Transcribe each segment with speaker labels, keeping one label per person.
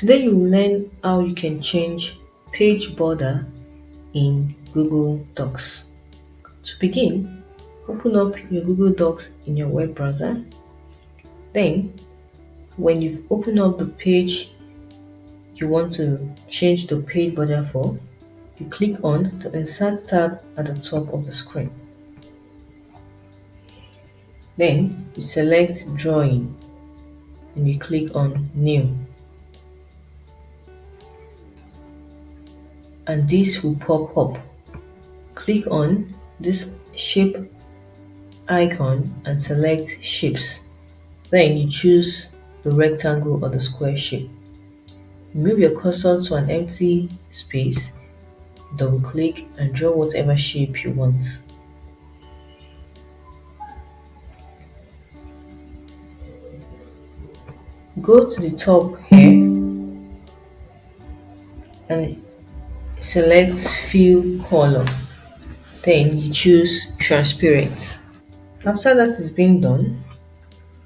Speaker 1: Today you will learn how you can change page border in Google Docs. To begin, open up your Google Docs in your web browser. Then, when you've opened up the page you want to change the page border for, you click on the Insert tab at the top of the screen. Then, you select Drawing and you click on New. And this will pop up. Click on this shape icon and select Shapes. Then you choose the rectangle or the square shape. Move your cursor to an empty space, double click and draw whatever shape you want. Go to the top here and select Fill Color. Then you choose Transparent. After that is being done,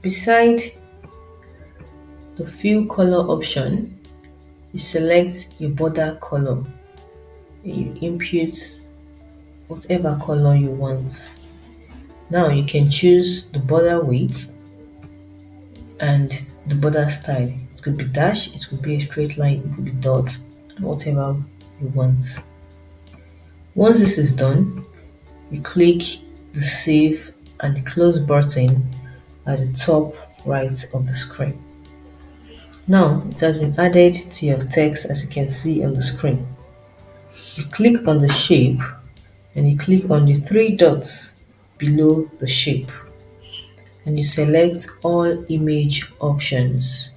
Speaker 1: beside the Fill Color option, you select your border color. You input whatever color you want. Now you can choose the border width and the border style. It could be dash, it could be a straight line, it could be dots, whatever you want. Once this is done, you click the save and the close button at the top right of the screen. Now it has been added to your text as you can see on the screen. You click on the shape and you click on the three dots below the shape and you select all image options.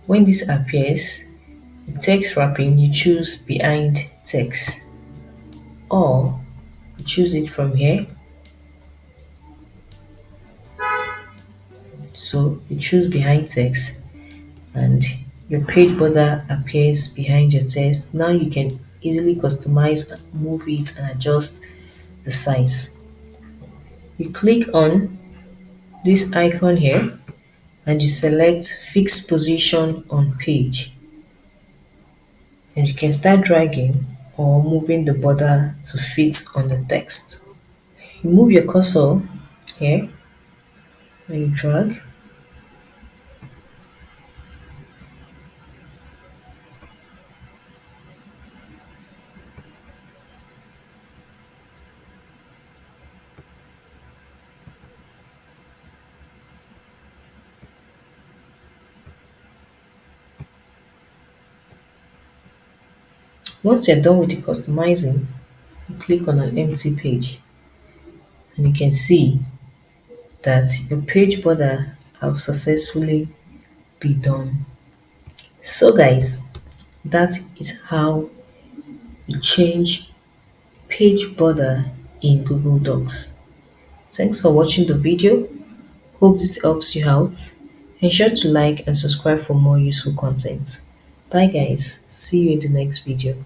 Speaker 1: When this appears, the text wrapping, you choose behind text, or you choose it from here. So you choose behind text and your page border appears behind your text. Now you can easily customize, move it and adjust the size. You click on this icon here and you select fix position on page, and you can start dragging or moving the border to fit on the text. You move your cursor here and you drag. Once you're done with the customizing, you click on an empty page and you can see that your page border have successfully been done. So guys, that is how you change page border in Google Docs. Thanks for watching the video. Hope this helps you out. Ensure to like and subscribe for more useful content. Bye guys, see you in the next video.